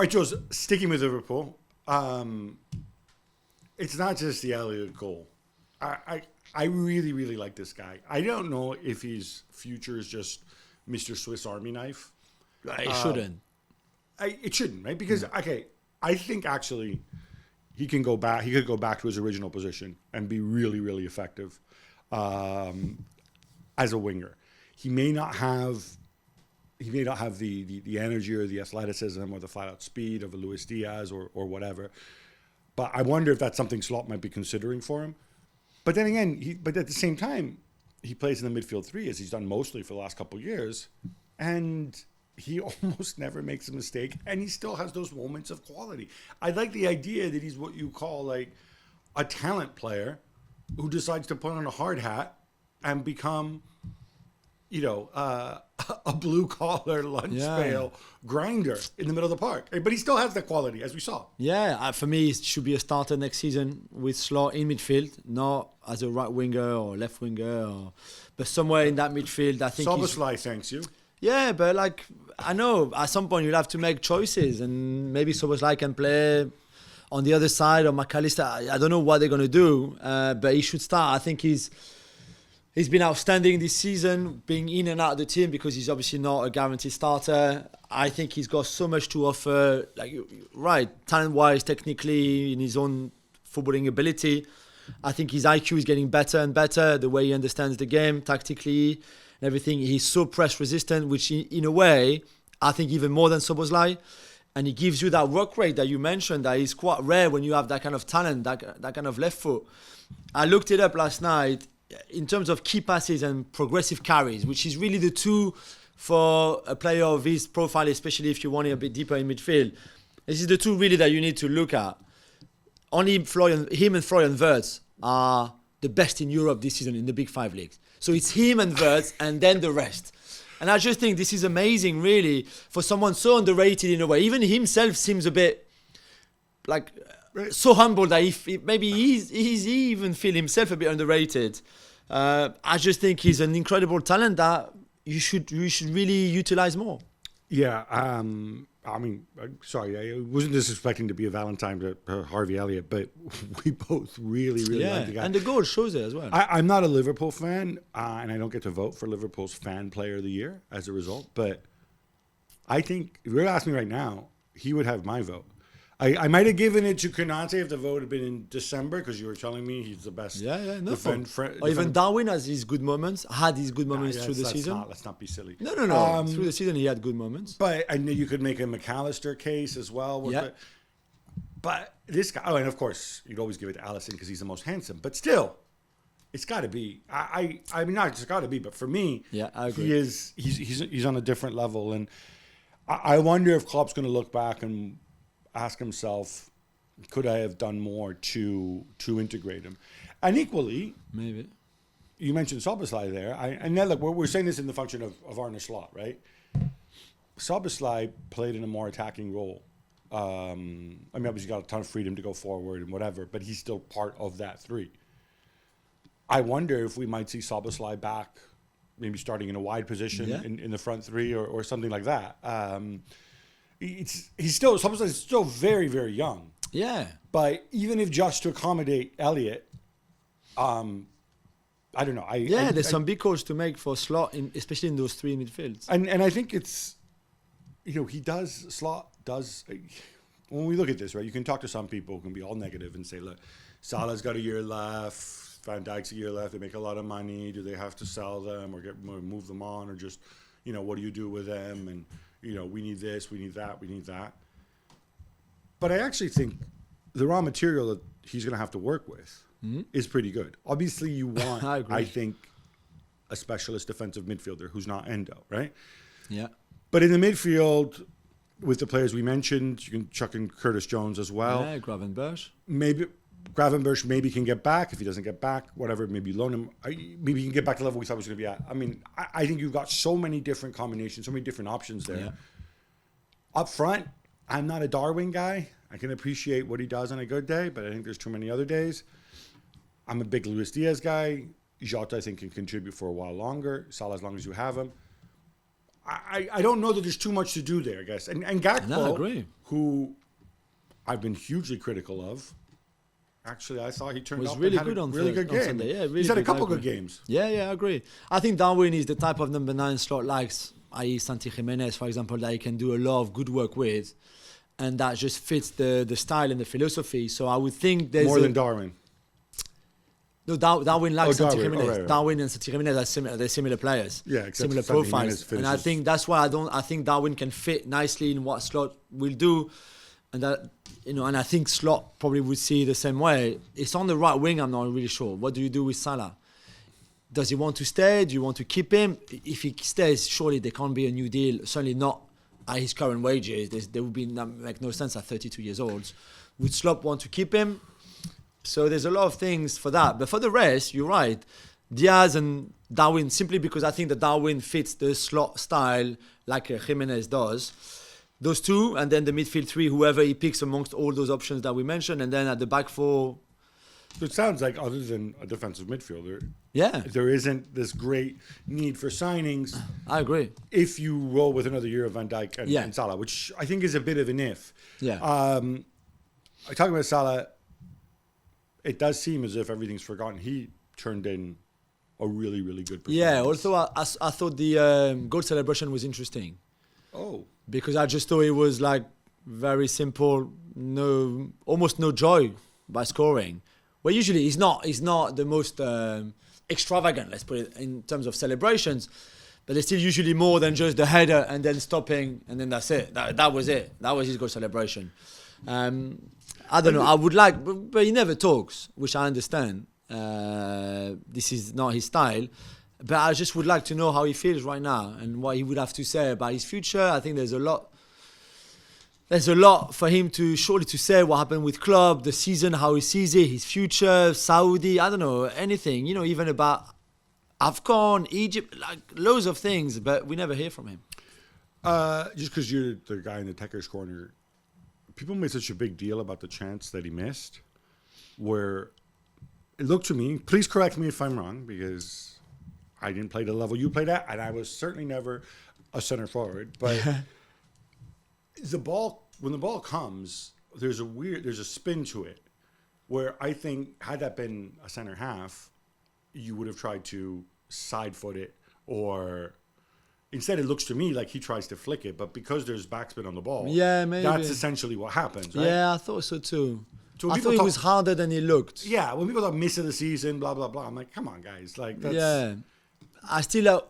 All right, Joe, sticking with Liverpool, it's not just the Elliott goal. I really, really like this guy. I don't know if his future is just Mr. Swiss Army knife. It shouldn't. It shouldn't, right? Because, okay, I think actually he can go back. He could go back to his original position and be really, really effective as a winger. He may not have the energy or the athleticism or the flat-out speed of a Luis Diaz or whatever. But I wonder if that's something Slot might be considering for him. But then again, but at the same time, he plays in the midfield three, as he's done mostly for the last couple of years. And he almost never makes a mistake, and he still has those moments of quality. I like the idea that he's what you call like a talent player who decides to put on a hard hat and become, a blue-collar lunch pail grinder in the middle of the park. But he still has that quality, as we saw. Yeah, for me, it should be a starter next season with Slot in midfield, not as a right winger or left winger, but somewhere in that midfield. I think Szoboszlai thanks you. Yeah, but I know at some point you'll have to make choices, and maybe Szoboszlai can play on the other side or McAllister. I don't know what they're going to do, but he should start. I think He's been outstanding this season, being in and out of the team because he's obviously not a guaranteed starter. I think he's got so much to offer, talent-wise, technically, in his own footballing ability. I think his IQ is getting better and better, the way he understands the game, tactically, and everything. He's so press-resistant, which in a way, I think even more than Szoboszlai. And he gives you that work rate that you mentioned that is quite rare when you have that kind of talent, that kind of left foot. I looked it up last night. In terms of key passes and progressive carries, which is really the two for a player of his profile, especially if you want it a bit deeper in midfield. This is the two really that you need to look at. Only him and Florian Wirtz are the best in Europe this season in the Big Five leagues. So it's him and Wirtz and then the rest. And I just think this is amazing, really, for someone so underrated in a way. Even himself seems a bit so humble that maybe he even feel himself a bit underrated. I just think he's an incredible talent that you should really utilize more. Yeah, sorry, I wasn't just expecting to be a Valentine to Harvey Elliott, but we both really, really like the guy. And the goal shows it as well. I'm not a Liverpool fan, and I don't get to vote for Liverpool's fan player of the year as a result, but I think, if you were to ask me right now, he would have my vote. I might have given it to Konate if the vote had been in December because you were telling me he's the best. Or even Darwin had his good moments through the season. Let's not be silly. No. Through the season he had good moments. But I know you could make a McAllister case as well. But this guy, and of course you'd always give it to Alisson because he's the most handsome. But still, it's got to be. I mean, not just got to be, but for me, I agree. He's on a different level, and I wonder if Klopp's going to look back and ask himself, could I have done more to integrate him? And equally, maybe you mentioned Szoboszlai there. And then look, we're saying this in the function of Arne Slot, right? Szoboszlai played in a more attacking role. I mean, obviously got a ton of freedom to go forward and whatever, but he's still part of that three. I wonder if we might see Szoboszlai back, maybe starting in a wide position in the front three or something like that. Szoboszlai is still very, very young. Yeah. But even if just to accommodate Elliott, I don't know. There's some big calls to make for Slot, especially in those three midfields. And I think it's, Slot does, when we look at this, right, you can talk to some people who can be all negative and say, look, Salah's got a year left, Van Dijk's a year left, they make a lot of money, do they have to sell them or move them on, or just, what do you do with them? And, we need this, we need that. But I actually think the raw material that he's going to have to work with is pretty good. Obviously, you want, I think, a specialist defensive midfielder who's not Endo, right? Yeah. But in the midfield, with the players we mentioned, you can chuck in Curtis Jones as well. Yeah, Gravenberch. Maybe Gravenberch can get back. If he doesn't get back, whatever, maybe loan him. Maybe he can get back to the level we thought he was going to be at. I mean, I think you've got so many different combinations, so many different options there. Yeah. Up front, I'm not a Darwin guy. I can appreciate what he does on a good day, but I think there's too many other days. I'm a big Luis Diaz guy. Jota, I think, can contribute for a while longer. Salah, as long as you have him. I don't know that there's too much to do there, I guess. And Gakpo, who I've been hugely critical of. Actually, I thought he turned Was up really and had good a on really good game. Sunday. Yeah, really He's had a good, I couple good agree. games. Yeah, I agree. I think Darwin is the type of number 9 slot likes, i.e. Santi Jimenez, for example, that he can do a lot of good work with, and that just fits the style and the philosophy. So I would think there's More than Darwin. No, Darwin likes Santi Darwin. Jimenez. Right. Darwin and Santi Jimenez are similar. They're similar players. Yeah, except similar Santi profiles. Jimenez And I finishes- think that's why I think Darwin can fit nicely in what Slot will do, and that and I think Slot probably would see the same way. It's on the right wing. I'm not really sure. What do you do with Salah? Does he want to stay? Do you want to keep him? If he stays, surely there can't be a new deal. Certainly not at his current wages. There would make no sense at 32 years old. Would Slot want to keep him? So there's a lot of things for that. But for the rest, you're right. Diaz and Darwin, simply because I think that Darwin fits the Slot style like Jimenez does. Those two, and then the midfield three, whoever he picks amongst all those options that we mentioned. And then at the back four. It sounds like other than a defensive midfielder, Yeah, there isn't this great need for signings I agree. if you roll with another year of Van Dijk and Salah, which I think is a bit of an if. Yeah. Talking about Salah, it does seem as if everything's forgotten. He turned in a really, really good performance. Yeah, also I thought the goal celebration was interesting. Oh. Because I just thought it was like very simple, almost no joy by scoring. Well, usually he's not the most extravagant, let's put it, in terms of celebrations, but there's still usually more than just the header and then stopping and then that's it. That was it. That was his goal celebration. I don't know. I would like, but he never talks, which I understand. This is not his style. But I just would like to know how he feels right now and what he would have to say about his future. I think there's a lot for him to say what happened with club, the season, how he sees it, his future, Saudi, I don't know, anything, even about AFCON, Egypt, like loads of things, but we never hear from him. Just because you're the guy in the Techers corner, people made such a big deal about the chance that he missed, where it looked to me, please correct me if I'm wrong, because I didn't play the level you played at, and I was certainly never a center forward. But when the ball comes, there's a spin to it, where I think had that been a center half, you would have tried to side foot it, or instead it looks to me like he tries to flick it, but because there's backspin on the ball, Yeah, maybe. that's essentially what happens, right? Yeah, I thought so too. So when I people thought it talk- was harder than it looked. Yeah, when people talk miss of the season, blah blah blah, I'm like, come on, guys, like that's Yeah. I still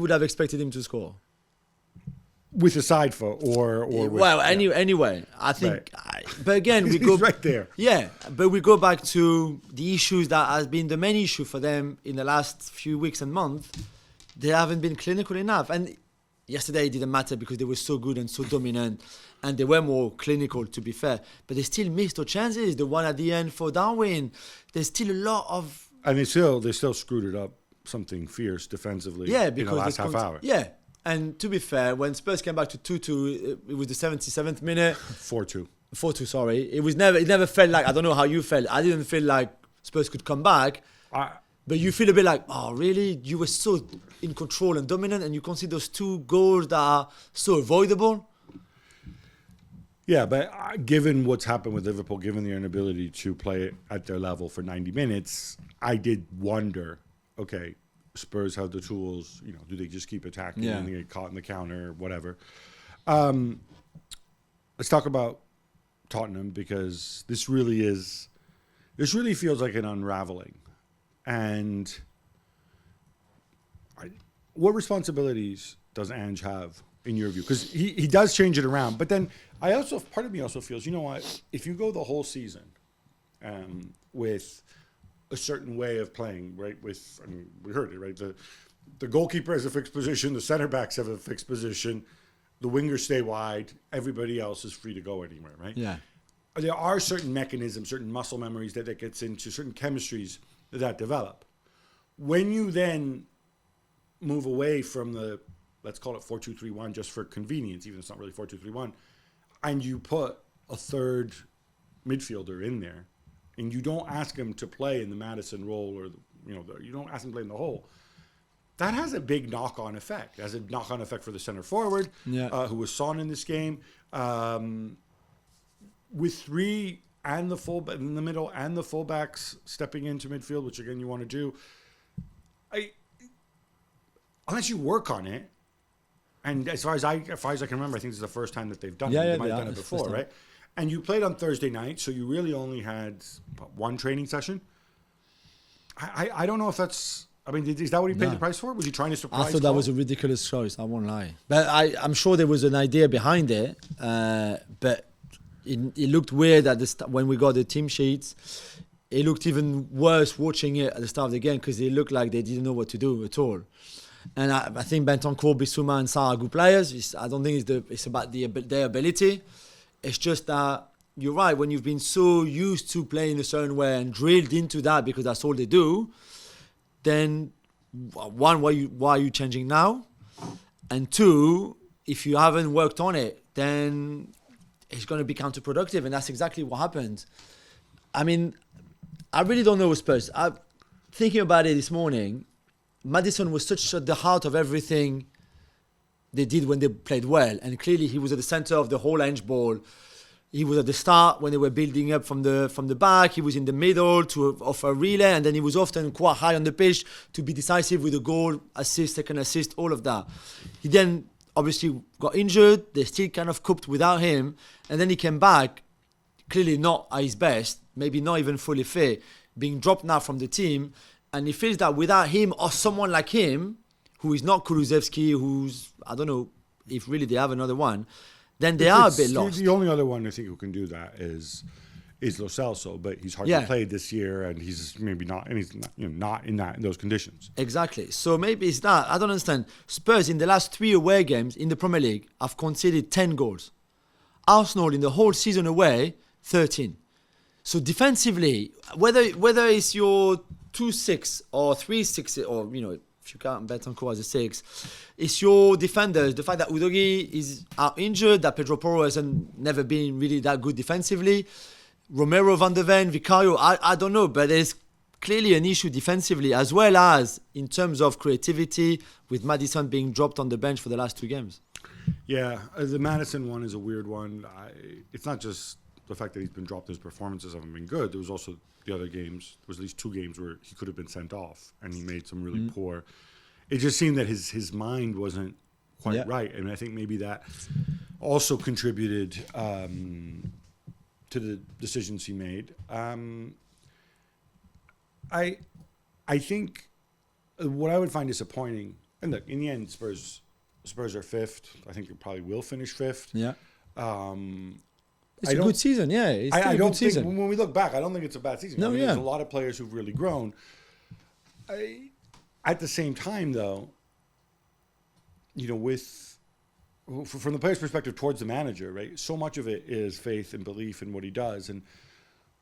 would have expected him to score. with a side foot or with, Well, anyway, I think. But again, we He's go right there. Yeah, but we go back to the issues that has been the main issue for them in the last few weeks and months. They haven't been clinical enough, and yesterday it didn't matter because they were so good and so dominant, and they were more clinical, to be fair. But they still missed their chances. The one at the end for Darwin. There's still a lot of And they still screwed it up something fierce defensively because in the last half hour. Yeah, and to be fair, when Spurs came back to 2-2, it was the 77th minute. 4-2. 4-2, sorry. It never felt like, I don't know how you felt. I didn't feel like Spurs could come back. But you feel a bit like, oh, really? You were so in control and dominant, and you concede those two goals that are so avoidable? Yeah, but given what's happened with Liverpool, given their inability to play at their level for 90 minutes, I did wonder, okay, Spurs have the tools, do they just keep attacking and they get caught in the counter, whatever. Let's talk about Tottenham, because this really feels like an unraveling. And what responsibilities does Ange have in your view? Because he does change it around, but then part of me also feels, you know what, if you go the whole season with a certain way of playing, right? We heard it, right? The goalkeeper has a fixed position, the center backs have a fixed position, the wingers stay wide, everybody else is free to go anywhere, right? Yeah. There are certain mechanisms, certain muscle memories that gets into, certain chemistries that develop. When you then move away from the, let's call it 4-2-3-1 just for convenience, even if it's not really 4-2-3-1, and you put a third midfielder in there, and you don't ask him to play in the Madison role, or you don't ask him to play in the hole, that has a big knock-on effect. It has a knock-on effect for the center forward, who was Son in this game. with three and the full in the middle and the fullbacks stepping into midfield, which again you want to do, unless you work on it, and as far as I can remember, I think this is the first time that they've done it. They might have done it before, right? And you played on Thursday night, so you really only had one training session. I don't know if that's. I mean, is that what he paid the price for? Was he trying to surprise? I thought that was a ridiculous choice. I won't lie, but I'm sure there was an idea behind it. But it looked weird at the when we got the team sheets. It looked even worse watching it at the start of the game because it looked like they didn't know what to do at all. And I think Bentancur, Bissouma, and Salah are good players. I don't think it's about their ability. It's just that you're right. When you've been so used to playing a certain way and drilled into that because that's all they do, then one, why are you changing now? And two, if you haven't worked on it, then it's going to be counterproductive. And that's exactly what happened. I mean, I really don't know with Spurs. Thinking about it this morning, Maddison was such at the heart of everything they did when they played well. And clearly he was at the center of the whole Ange ball. He was at the start when they were building up from the back. He was in the middle to offer a relay. And then he was often quite high on the pitch to be decisive with a goal, assist, second assist, all of that. He then obviously got injured. They still kind of coped without him. And then he came back, clearly not at his best, maybe not even fully fit, being dropped now from the team. And he feels that without him or someone like him, who is not Kulusevski, who's, I don't know if really they have another one, then they are a bit lost. The only other one I think who can do that is Lo Celso, but he's hardly played this year, and he's maybe not, and he's not, in those conditions. Exactly. So maybe it's that. I don't understand. Spurs in the last 3 away games in the Premier League have conceded 10 goals. Arsenal in the whole season away, 13. So defensively, whether it's your 2-6 or 3-6, or if you count Bentancur as a 6, it's your defenders. The fact that Udogie is out injured, that Pedro Porro hasn't never been really that good defensively. Romero, Van de Ven, Vicario, I don't know, but there's clearly an issue defensively as well as in terms of creativity with Maddison being dropped on the bench for the last 2 games. Yeah, the Maddison one is a weird one. It's not just the fact that he's been dropped, his performances haven't been good. There was also the other games. There was at least 2 games where he could have been sent off and he made some really poor. It just seemed that his mind wasn't quite right. And I think maybe that also contributed to the decisions he made. I think what I would find disappointing, and look, in the end, Spurs are 5th. I think it probably will finish 5th. Yeah. It's a good season, yeah. It's still I a don't good season. think, when we look back, I don't think it's a bad season. No, There's a lot of players who've really grown. At the same time, though, from the player's perspective towards the manager, right? So much of it is faith and belief in what he does. And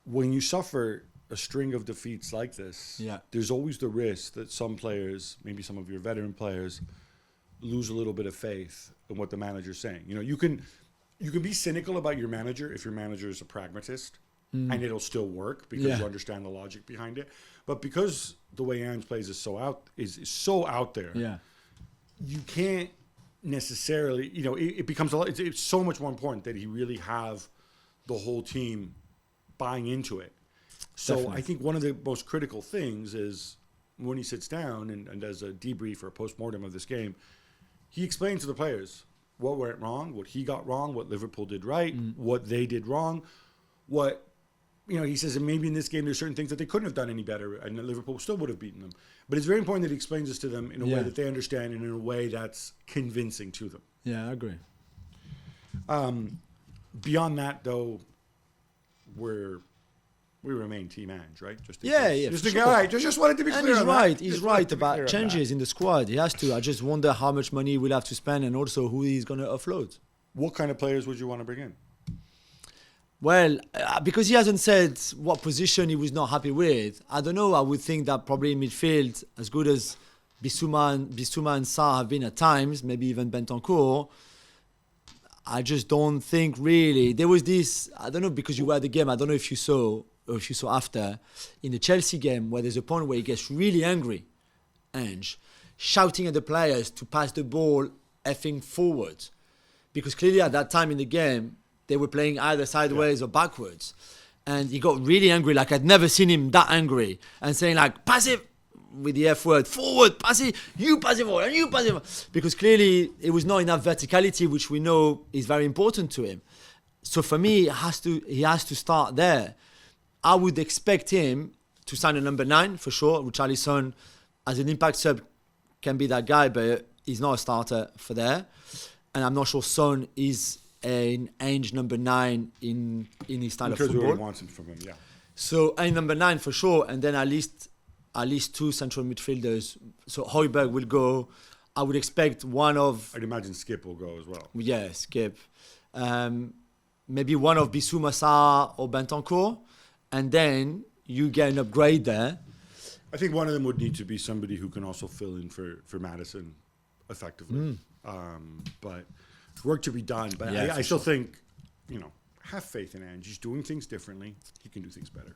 when you suffer a string of defeats like this, there's always the risk that some players, maybe some of your veteran players, lose a little bit of faith in what the manager's saying. You can be cynical about your manager if your manager is a pragmatist, and it'll still work because you understand the logic behind it. But because the way Ange plays is so out there, you can't necessarily. It becomes it's so much more important that he really have the whole team buying into it. So definitely. I think one of the most critical things is when he sits down and does a debrief or a postmortem of this game, he explains to the players what went wrong, what he got wrong, what Liverpool did right, what they did wrong, what, he says, and maybe in this game there's certain things that they couldn't have done any better and that Liverpool still would have beaten them. But it's very important that he explains this to them in a way that they understand and in a way that's convincing to them. Yeah, I agree. Beyond that, though, we remain Team Ange, right? Just wanted to be clear. And he's right about changes in the squad. He has to. I just wonder how much money we'll have to spend and also who he's going to offload. What kind of players would you want to bring in? Well, because he hasn't said what position he was not happy with, I don't know. I would think that probably in midfield, as good as Bissouma and Salah have been at times, maybe even Bentancur, I just don't think really. There was this, I don't know, because you were at the game, I don't know if you saw after, in the Chelsea game, where there's a point where he gets really angry, Ange, shouting at the players to pass the ball effing forward. Because clearly at that time in the game, they were playing either sideways or backwards. And he got really angry, like I'd never seen him that angry, and saying like, pass it with the F word, forward, pass it, you pass it forward, and you pass it forward. Because clearly it was not enough verticality, which we know is very important to him. So for me, he has to start there. I would expect him to sign a number 9 for sure. Richarlison, as an impact sub, can be that guy, but he's not a starter for there. And I'm not sure Son is an Ainge number 9 in his style of football. Really wants him from him, yeah. So a number 9 for sure, and then at least 2 central midfielders. So Højbjerg will go. I would expect one of. I'd imagine Skip will go as well. Yeah, Skip. Maybe one of Bissouma Sarr or Bentancur, and then you get an upgrade there. I think one of them would need to be somebody who can also fill in for Maddison effectively. But work to be done. But I still think, have faith in Ange. He's doing things differently. He can do things better.